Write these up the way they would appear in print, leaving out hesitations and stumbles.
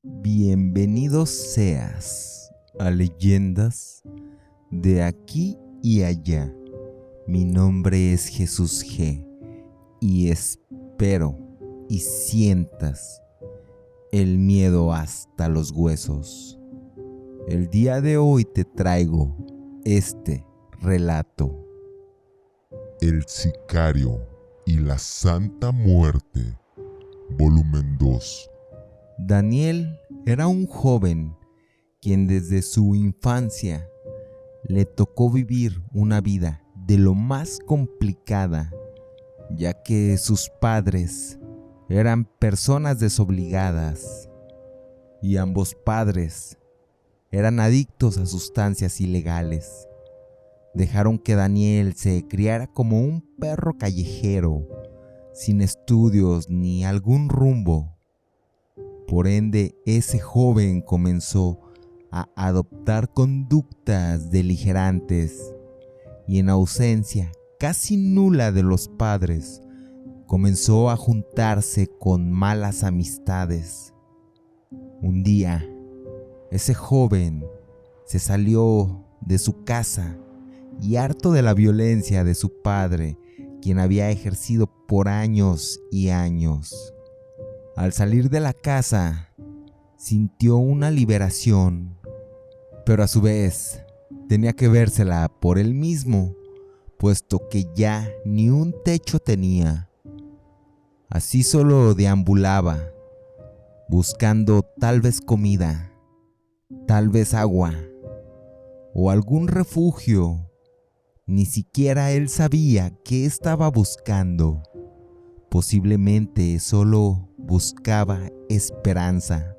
Bienvenido seas a Leyendas de aquí y allá. Mi nombre es Jesús G y espero y sientas el miedo hasta los huesos. El día de hoy te traigo este relato. El Sicario y la Santa Muerte, volumen 2. Daniel era un joven quien desde su infancia le tocó vivir una vida de lo más complicada, ya que sus padres eran personas desobligadas y ambos padres eran adictos a sustancias ilegales. Dejaron que Daniel se criara como un perro callejero, sin estudios ni algún rumbo. Por ende, ese joven comenzó a adoptar conductas beligerantes y en ausencia casi nula de los padres, comenzó a juntarse con malas amistades. Un día, ese joven se salió de su casa y harto de la violencia de su padre, quien había ejercido por años y años. Al salir de la casa, sintió una liberación, pero a su vez tenía que vérsela por él mismo, puesto que ya ni un techo tenía. Así solo deambulaba, buscando tal vez comida, tal vez agua o algún refugio. Ni siquiera él sabía qué estaba buscando. Posiblemente solo buscaba esperanza.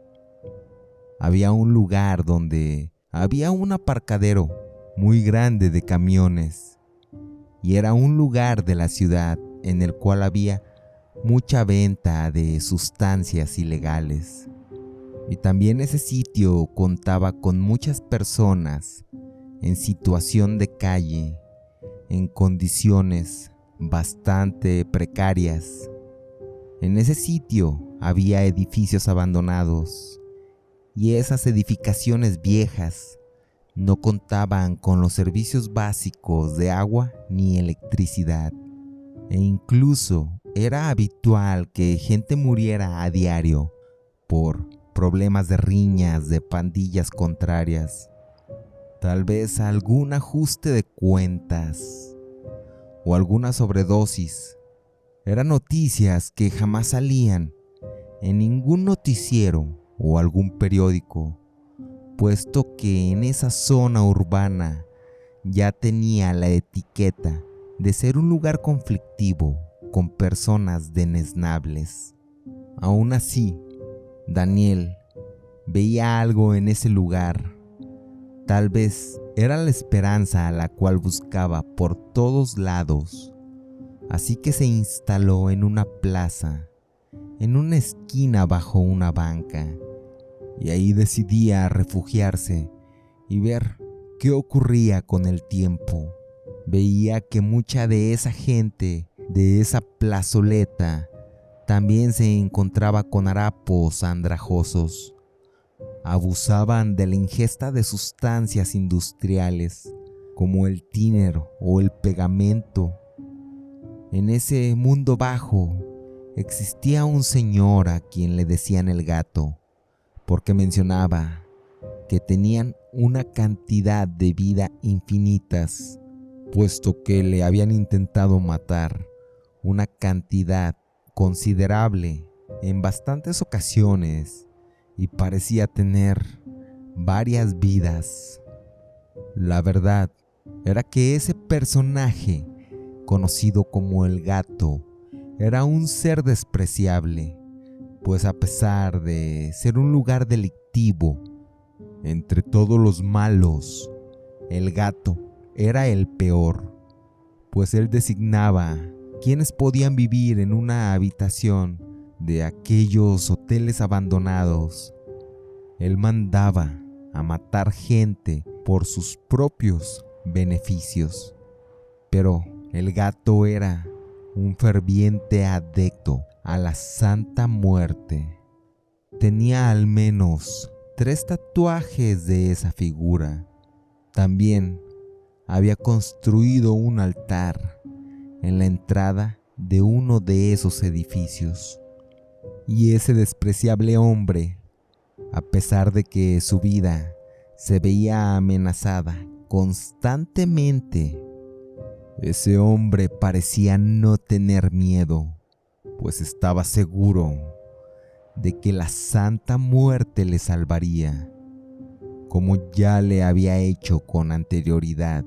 Había un lugar donde había un aparcadero muy grande de camiones y era un lugar de la ciudad en el cual había mucha venta de sustancias ilegales. Y también ese sitio contaba con muchas personas en situación de calle, en condiciones bastante precarias. En ese sitio había edificios abandonados y esas edificaciones viejas no contaban con los servicios básicos de agua ni electricidad, e incluso era habitual que gente muriera a diario por problemas de riñas de pandillas contrarias, tal vez algún ajuste de cuentas o alguna sobredosis. Eran noticias que jamás salían en ningún noticiero o algún periódico, puesto que en esa zona urbana ya tenía la etiqueta de ser un lugar conflictivo con personas deneznables. Aún así, Daniel veía algo en ese lugar. Tal vez era la esperanza a la cual buscaba por todos lados. Así que se instaló en una plaza, en una esquina bajo una banca, y ahí decidía refugiarse y ver qué ocurría con el tiempo. Veía que mucha de esa gente de esa plazoleta también se encontraba con harapos andrajosos. Abusaban de la ingesta de sustancias industriales como el tiner o el pegamento. En ese mundo bajo existía un señor a quien le decían el gato, porque mencionaba que tenían una cantidad de vida infinitas, puesto que le habían intentado matar una cantidad considerable en bastantes ocasiones y parecía tener varias vidas. La verdad era que ese personaje, conocido como el gato, era un ser despreciable, pues a pesar de ser un lugar delictivo, entre todos los malos, el gato era el peor, pues él designaba quiénes podían vivir en una habitación de aquellos hoteles abandonados. Él mandaba a matar gente por sus propios beneficios, pero el gato era un ferviente adepto a la Santa Muerte. tenía al menos 3 tatuajes de esa figura. También había construido un altar en la entrada de uno de esos edificios. Y ese despreciable hombre, a pesar de que su vida se veía amenazada constantemente, ese hombre parecía no tener miedo, pues estaba seguro de que la Santa Muerte le salvaría, como ya le había hecho con anterioridad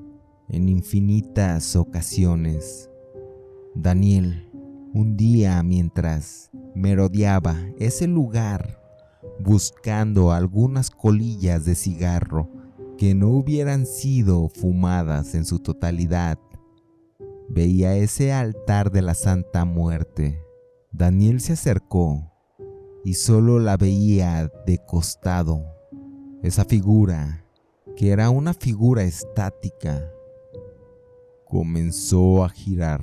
en infinitas ocasiones. Daniel, un día mientras merodeaba ese lugar buscando algunas colillas de cigarro que no hubieran sido fumadas en su totalidad, veía ese altar de la Santa Muerte. Daniel se acercó y solo la veía de costado. Esa figura, que era una figura estática, comenzó a girar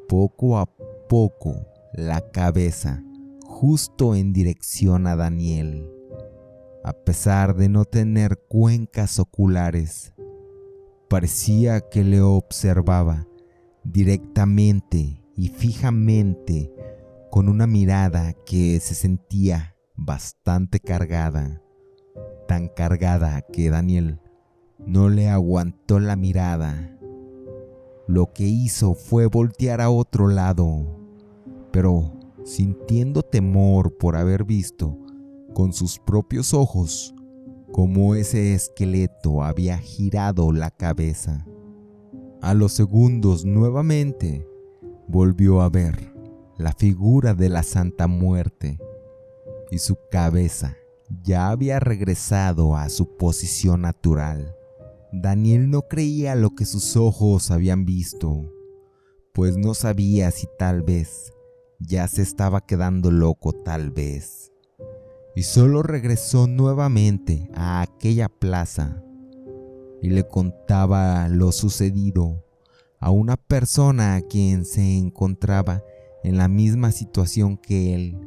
poco a poco la cabeza justo en dirección a Daniel. A pesar de no tener cuencas oculares, parecía que le observaba directamente y fijamente, con una mirada que se sentía bastante cargada, tan cargada que Daniel no le aguantó la mirada. Lo que hizo fue voltear a otro lado, pero sintiendo temor por haber visto con sus propios ojos cómo ese esqueleto había girado la cabeza. A los segundos nuevamente volvió a ver la figura de la Santa Muerte y su cabeza ya había regresado a su posición natural. Daniel no creía lo que sus ojos habían visto, pues no sabía si tal vez ya se estaba quedando loco, tal vez. Y solo regresó nuevamente a aquella plaza y le contaba lo sucedido a una persona a quien se encontraba en la misma situación que él,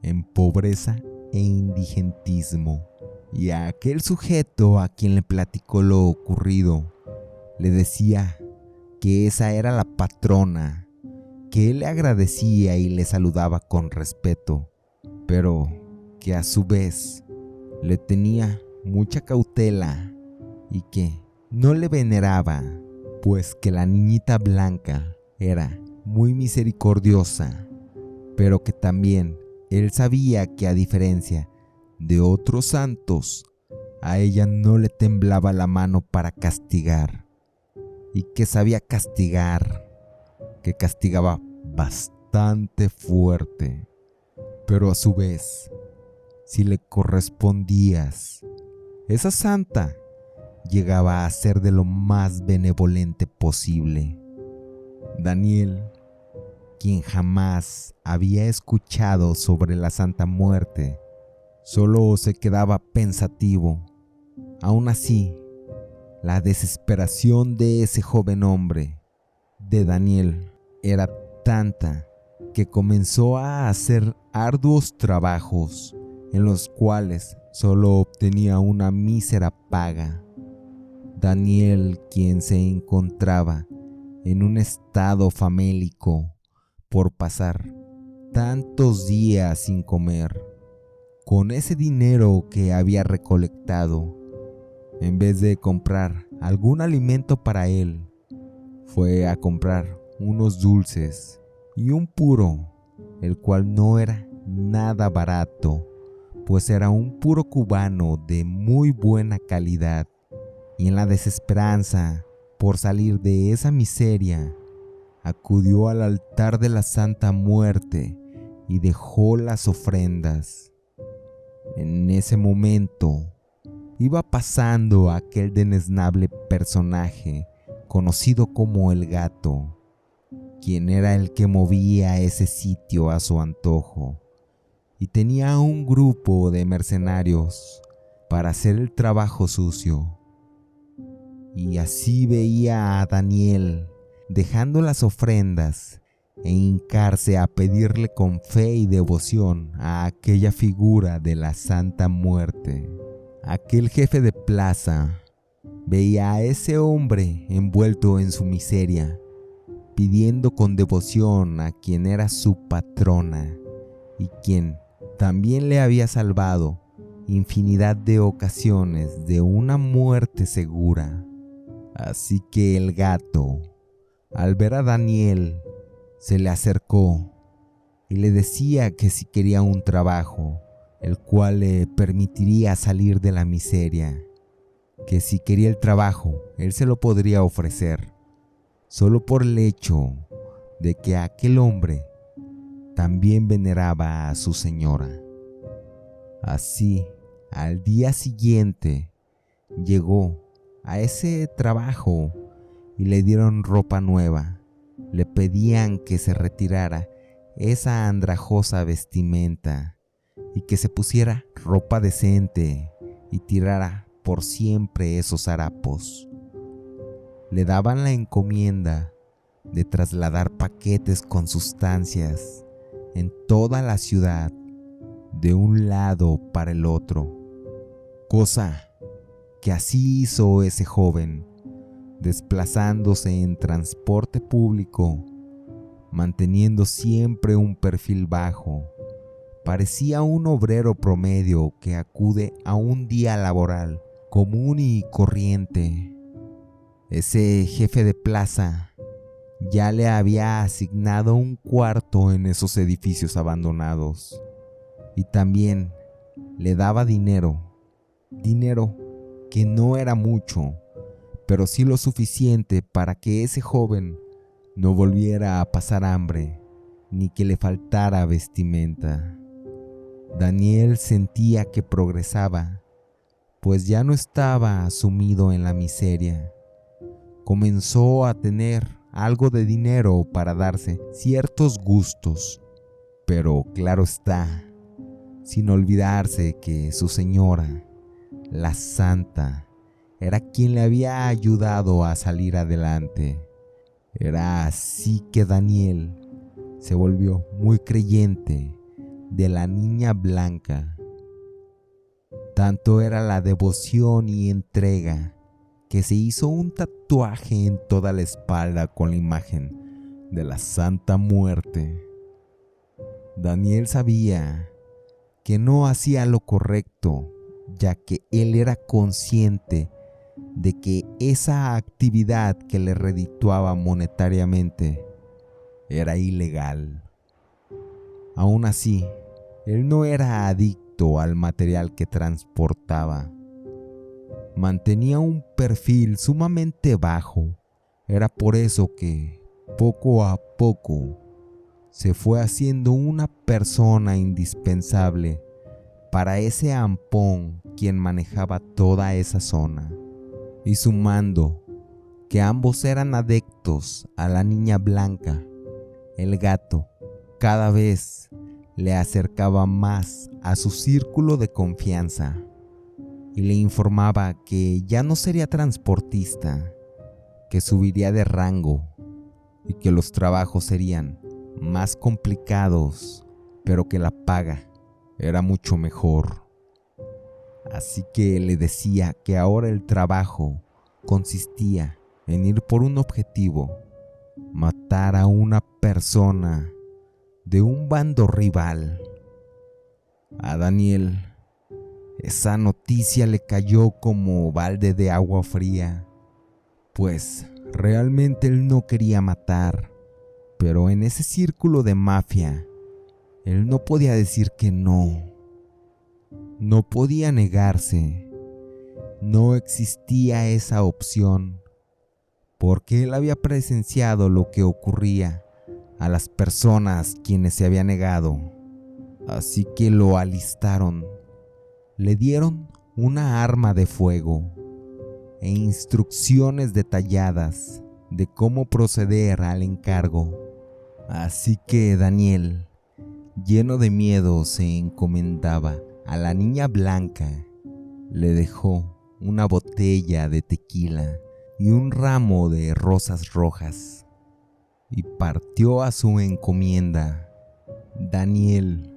en pobreza e indigentismo. Y a aquel sujeto a quien le platicó lo ocurrido, le decía que esa era la patrona, que él le agradecía y le saludaba con respeto, pero que a su vez le tenía mucha cautela y que no le veneraba, pues que la niñita blanca era muy misericordiosa, pero que también él sabía que, a diferencia de otros santos, a ella no le temblaba la mano para castigar, y que sabía castigar, que castigaba bastante fuerte, pero a su vez, si le correspondías, esa santa llegaba a ser de lo más benevolente posible. Daniel, quien jamás había escuchado sobre la Santa Muerte, solo se quedaba pensativo. Aún así, la desesperación de ese joven hombre, de Daniel, era tanta que comenzó a hacer arduos trabajos en los cuales solo obtenía una mísera paga. Daniel, quien se encontraba en un estado famélico por pasar tantos días sin comer, con ese dinero que había recolectado, en vez de comprar algún alimento para él, fue a comprar unos dulces y un puro, el cual no era nada barato, pues era un puro cubano de muy buena calidad. Y en la desesperanza por salir de esa miseria, acudió al altar de la Santa Muerte y dejó las ofrendas. En ese momento iba pasando aquel deleznable personaje conocido como el Gato, quien era el que movía ese sitio a su antojo y tenía un grupo de mercenarios para hacer el trabajo sucio. Y así veía a Daniel dejando las ofrendas e hincarse a pedirle con fe y devoción a aquella figura de la Santa Muerte. Aquel jefe de plaza veía a ese hombre envuelto en su miseria, pidiendo con devoción a quien era su patrona y quien también le había salvado infinidad de ocasiones de una muerte segura. Así que el gato, al ver a Daniel, se le acercó y le decía que si quería un trabajo, el cual le permitiría salir de la miseria, que si quería el trabajo, él se lo podría ofrecer, solo por el hecho de que aquel hombre también veneraba a su señora. Así, al día siguiente, llegó a ese trabajo y le dieron ropa nueva. Le pedían que se retirara esa andrajosa vestimenta y que se pusiera ropa decente y tirara por siempre esos harapos. Le daban la encomienda de trasladar paquetes con sustancias en toda la ciudad, de un lado para el otro, cosa que así hizo ese joven, desplazándose en transporte público, manteniendo siempre un perfil bajo. Parecía un obrero promedio que acude a un día laboral común y corriente. Ese jefe de plaza ya le había asignado un cuarto en esos edificios abandonados y también le daba dinero que no era mucho, pero sí lo suficiente para que ese joven no volviera a pasar hambre ni que le faltara vestimenta. Daniel sentía que progresaba, pues ya no estaba sumido en la miseria. Comenzó a tener algo de dinero para darse ciertos gustos, pero claro está, sin olvidarse que su señora, la santa, era quien le había ayudado a salir adelante. Era así que Daniel se volvió muy creyente de la niña blanca. Tanto era la devoción y entrega que se hizo un tatuaje en toda la espalda con la imagen de la Santa Muerte. Daniel sabía que no hacía lo correcto, ya que él era consciente de que esa actividad que le redituaba monetariamente era ilegal. Aún así, él no era adicto al material que transportaba. Mantenía un perfil sumamente bajo. Era por eso que, poco a poco, se fue haciendo una persona indispensable para ese ampón quien manejaba toda esa zona. Y sumando que ambos eran adeptos a la niña blanca, el gato cada vez le acercaba más a su círculo de confianza y le informaba que ya no sería transportista, que subiría de rango y que los trabajos serían más complicados, pero que la paga era mucho mejor. Así que le decía que ahora el trabajo consistía en ir por un objetivo: matar a una persona de un bando rival. A Daniel esa noticia le cayó como balde de agua fría, pues realmente él no quería matar, pero en ese círculo de mafia, él no podía decir que no. No podía negarse. No existía esa opción, porque él había presenciado lo que ocurría a las personas quienes se habían negado. Así que lo alistaron. Le dieron una arma de fuego e instrucciones detalladas de cómo proceder al encargo. Así que Daniel, lleno de miedo, se encomendaba a la niña blanca. Le dejó una botella de tequila y un ramo de rosas rojas. y partió a su encomienda. Daniel,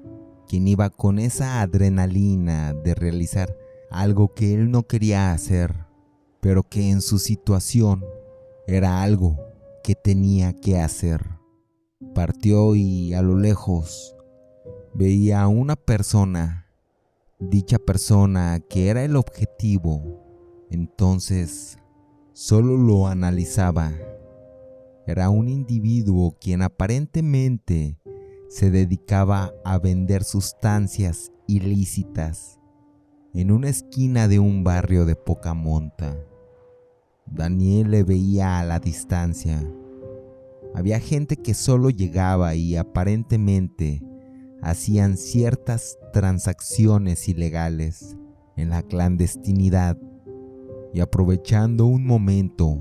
quien iba con esa adrenalina de realizar algo que él no quería hacer, pero que en su situación era algo que tenía que hacer. Partió y a lo lejos veía a una persona. Dicha persona, que era el objetivo, entonces solo lo analizaba. Era un individuo quien aparentemente se dedicaba a vender sustancias ilícitas en una esquina de un barrio de poca monta. Daniel le veía a la distancia. Había gente que solo llegaba y aparentemente hacían ciertas transacciones ilegales en la clandestinidad, y aprovechando un momento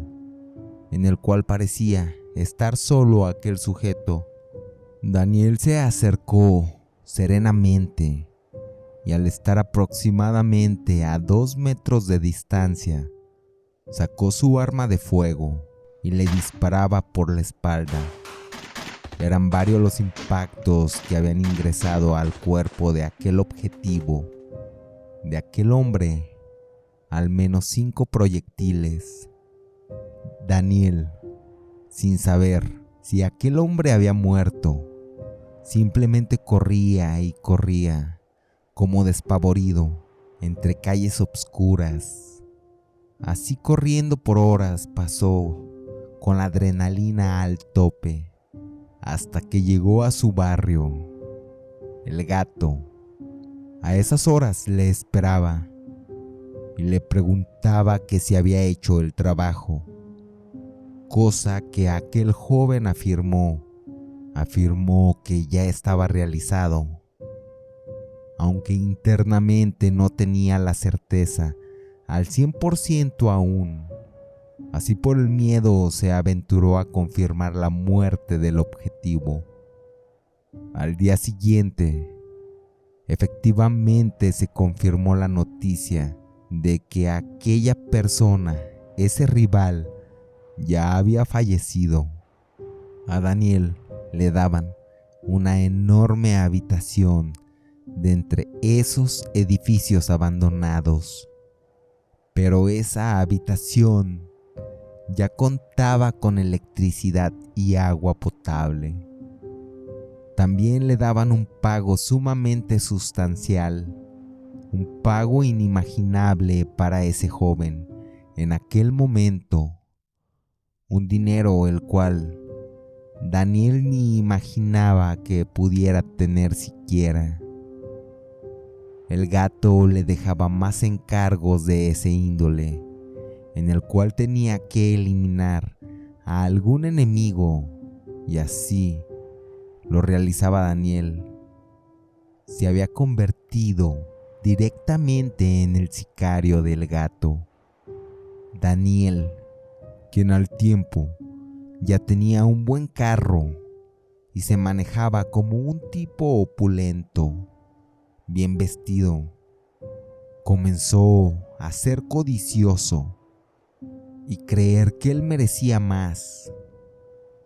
en el cual parecía estar solo aquel sujeto, Daniel se acercó serenamente y al estar aproximadamente a 2 metros de distancia, sacó su arma de fuego y le disparaba por la espalda. Eran varios los impactos que habían ingresado al cuerpo de aquel objetivo, de aquel hombre, al menos 5 proyectiles. Daniel, sin saber si aquel hombre había muerto, simplemente corría y corría, como despavorido, entre calles obscuras. Así corriendo por horas pasó, con la adrenalina al tope, hasta que llegó a su barrio. El gato a esas horas le esperaba y le preguntaba que si había hecho el trabajo, cosa que aquel joven afirmó que ya estaba realizado, aunque internamente no tenía la certeza al 100% aún. Así por el miedo se aventuró a confirmar la muerte del objetivo. Al día siguiente, efectivamente se confirmó la noticia de que aquella persona, ese rival, ya había fallecido. A Daniel le daban una enorme habitación de entre esos edificios abandonados, pero esa habitación ya contaba con electricidad y agua potable. También le daban un pago sumamente sustancial, un pago inimaginable para ese joven en aquel momento, un dinero el cual Daniel ni imaginaba que pudiera tener siquiera. El gato le dejaba más encargos de ese índole, en el cual tenía que eliminar a algún enemigo, y así lo realizaba Daniel. Se había convertido directamente en el sicario del gato. Daniel, quien al tiempo ya tenía un buen carro y se manejaba como un tipo opulento, bien vestido, comenzó a ser codicioso y creer que él merecía más,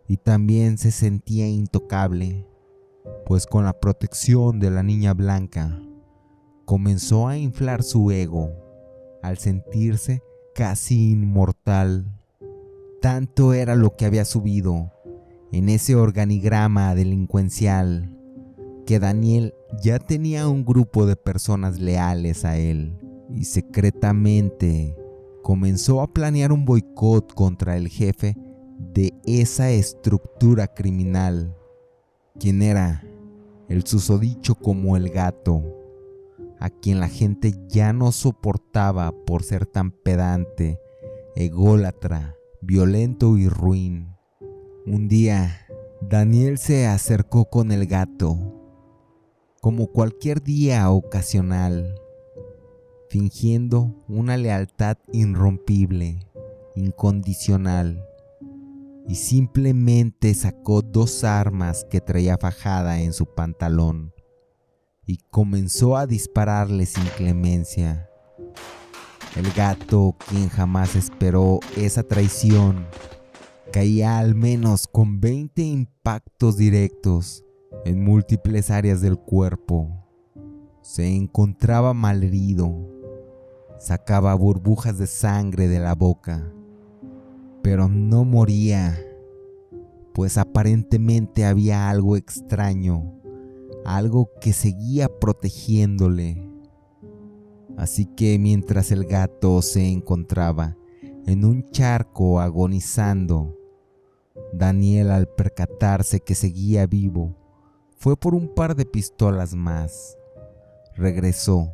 y también se sentía intocable, pues con la protección de la niña blanca comenzó a inflar su ego al sentirse casi inmortal. Tanto era lo que había subido en ese organigrama delincuencial que Daniel ya tenía un grupo de personas leales a él, y secretamente comenzó a planear un boicot contra el jefe de esa estructura criminal, quien era el susodicho como el gato, a quien la gente ya no soportaba por ser tan pedante, ególatra, violento y ruin. Un día, Daniel se acercó con el gato, como cualquier día ocasional, fingiendo una lealtad irrompible, incondicional, y simplemente sacó 2 armas que traía fajada en su pantalón y comenzó a dispararle sin clemencia. El gato, quien jamás esperó esa traición, caía al menos con 20 impactos directos en múltiples áreas del cuerpo. Se encontraba malherido, sacaba burbujas de sangre de la boca, pero no moría, pues aparentemente había algo extraño, algo que seguía protegiéndole. Así que mientras el gato se encontraba en un charco agonizando, Daniel, al percatarse que seguía vivo, fue por un par de pistolas más. Regresó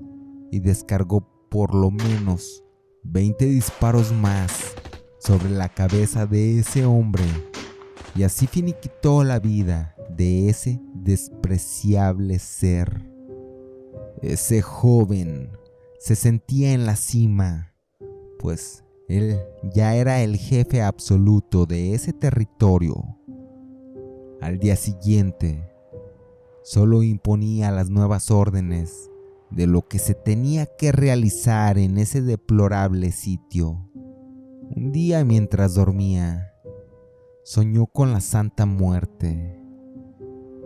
y descargó por lo menos 20 disparos más sobre la cabeza de ese hombre, y así finiquitó la vida de ese despreciable ser. Ese joven se sentía en la cima, pues él ya era el jefe absoluto de ese territorio. Al día siguiente, solo imponía las nuevas órdenes de lo que se tenía que realizar en ese deplorable sitio. Un día, mientras dormía, soñó con la Santa Muerte,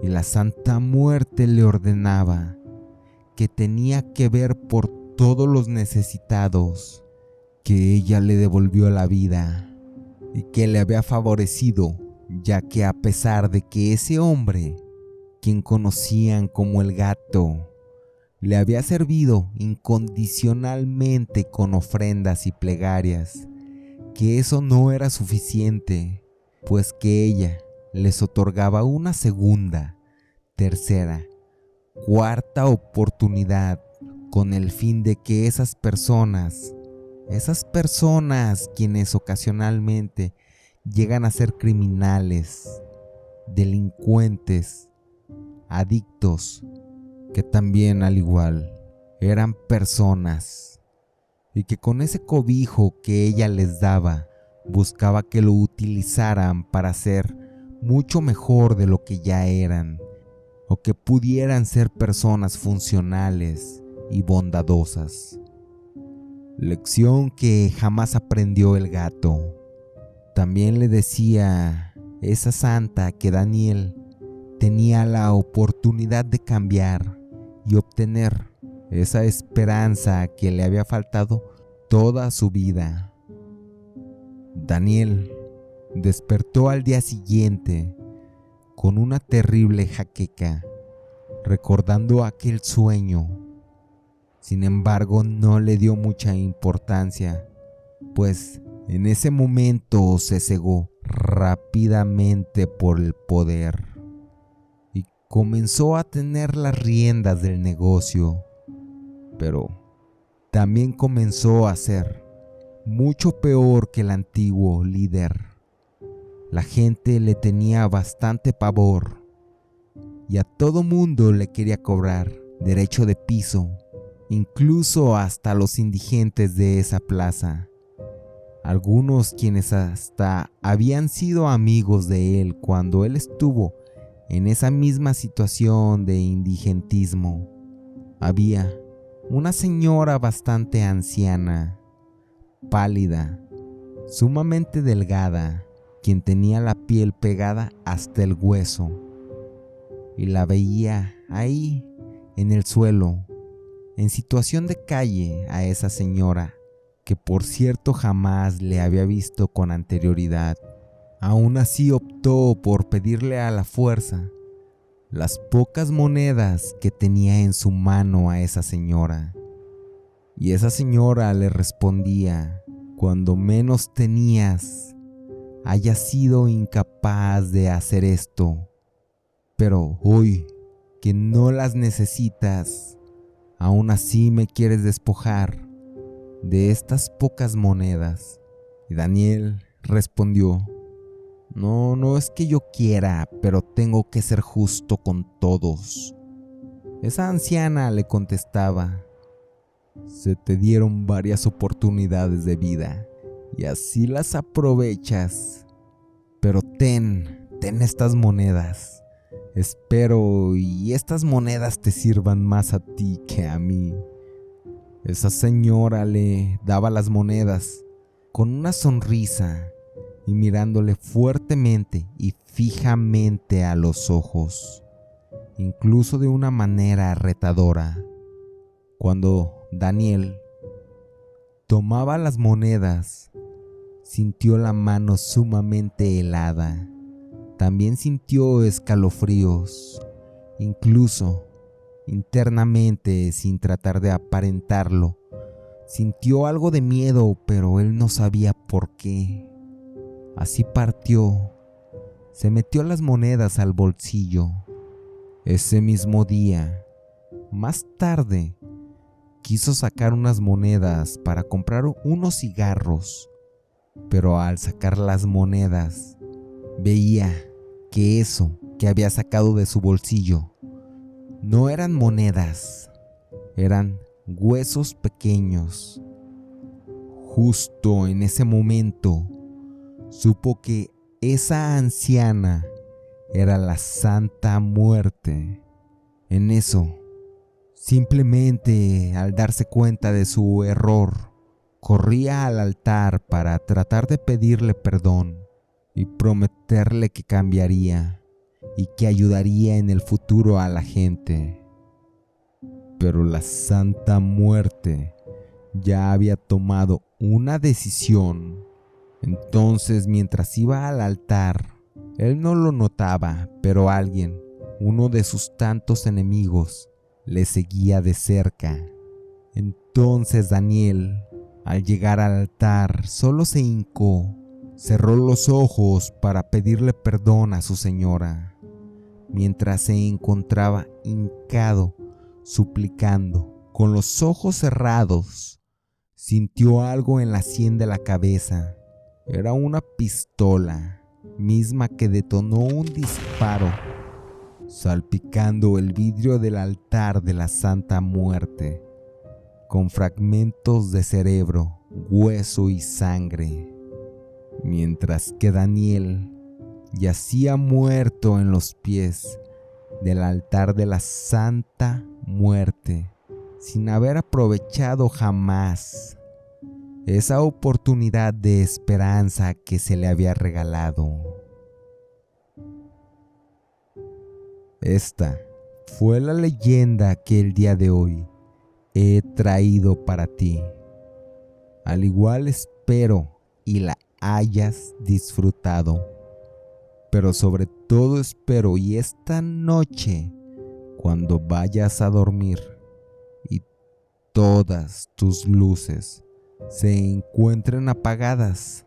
y la Santa Muerte le ordenaba que tenía que ver por todos los necesitados, que ella le devolvió la vida y que le había favorecido, ya que a pesar de que ese hombre, quien conocían como el gato, le había servido incondicionalmente con ofrendas y plegarias, que eso no era suficiente, pues que ella les otorgaba una segunda, tercera, cuarta oportunidad con el fin de que esas personas quienes ocasionalmente llegan a ser criminales, delincuentes, adictos, que también al igual eran personas, y que con ese cobijo que ella les daba, buscaba que lo utilizaran para ser mucho mejor de lo que ya eran, o que pudieran ser personas funcionales y bondadosas. Lección que jamás aprendió el gato. También le decía esa santa que Daniel tenía la oportunidad de cambiar y obtener esa esperanza que le había faltado toda su vida. Daniel despertó al día siguiente con una terrible jaqueca, recordando aquel sueño. Sin embargo, no le dio mucha importancia, pues en ese momento se cegó rápidamente por el poder y comenzó a tener las riendas del negocio, pero también comenzó a ser mucho peor que el antiguo líder. La gente le tenía bastante pavor y a todo mundo le quería cobrar derecho de piso, incluso hasta los indigentes de esa plaza. Algunos quienes hasta habían sido amigos de él cuando él estuvo en esa misma situación de indigentismo. Había una señora bastante anciana, pálida, sumamente delgada, quien tenía la piel pegada hasta el hueso, y la veía ahí en el suelo, en situación de calle, a esa señora, que por cierto jamás le había visto con anterioridad. Aún así optó por pedirle a la fuerza las pocas monedas que tenía en su mano a esa señora. Y esa señora le respondía: cuando menos tenías, hayas sido incapaz de hacer esto, pero hoy que no las necesitas, aún así me quieres despojar de estas pocas monedas. Y Daniel respondió: no es que yo quiera, pero tengo que ser justo con todos. Esa anciana le contestaba: se te dieron varias oportunidades de vida y así las aprovechas, pero ten estas monedas. Espero y estas monedas te sirvan más a ti que a mí. Esa señora le daba las monedas con una sonrisa y mirándole fuertemente y fijamente a los ojos, incluso de una manera retadora. Cuando Daniel tomaba las monedas, sintió la mano sumamente helada. También sintió escalofríos, incluso internamente, sin tratar de aparentarlo. Sintió algo de miedo, pero él no sabía por qué. Así partió. Se metió las monedas al bolsillo. Ese mismo día, más tarde, quiso sacar unas monedas para comprar unos cigarros, pero al sacar las monedas, veía que eso que había sacado de su bolsillo no eran monedas, eran huesos pequeños. Justo en ese momento, supo que esa anciana era la Santa Muerte. En eso, simplemente al darse cuenta de su error, corría al altar para tratar de pedirle perdón y prometerle que cambiaría y que ayudaría en el futuro a la gente. Pero la Santa Muerte ya había tomado una decisión. Entonces, mientras iba al altar, él no lo notaba, pero alguien, uno de sus tantos enemigos, le seguía de cerca. Entonces Daniel, al llegar al altar, solo se hincó, cerró los ojos para pedirle perdón a su señora. Mientras se encontraba hincado, suplicando, con los ojos cerrados, sintió algo en la sien de la cabeza. Era una pistola, misma que detonó un disparo, salpicando el vidrio del altar de la Santa Muerte, con fragmentos de cerebro, hueso y sangre. Mientras que Daniel yacía muerto en los pies del altar de la Santa Muerte, sin haber aprovechado jamás esa oportunidad de esperanza que se le había regalado. Esta fue la leyenda que el día de hoy he traído para ti. Al igual espero y la hayas disfrutado, pero sobre todo espero y esta noche, cuando vayas a dormir y todas tus luces se encuentren apagadas,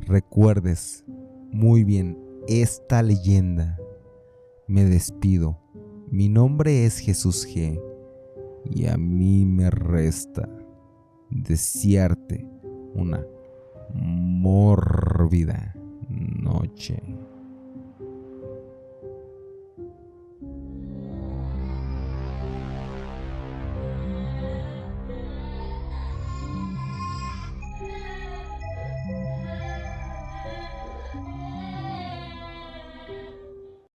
recuerdes muy bien esta leyenda. Me despido. Mi nombre es Jesús G. Y a mí me resta desearte una mórbida noche.